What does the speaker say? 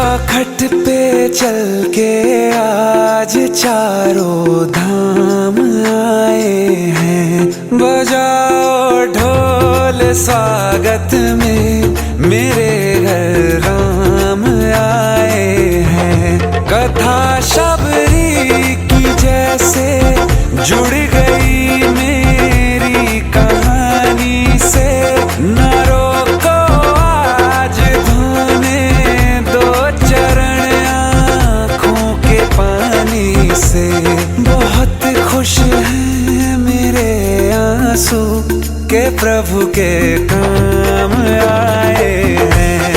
चौखट पे चल के आज चारों धाम आए हैं। बजाओ ढोल स्वागत में, मेरे घर राम आए हैं। कथा शबरी की जैसे जुड़ गई मेरी कहानी से। न रोको आज धोने दो चरण आँखों के पानी से। बहुत खुश हैं मेरे आंसू के प्रभु के काम आए हैं।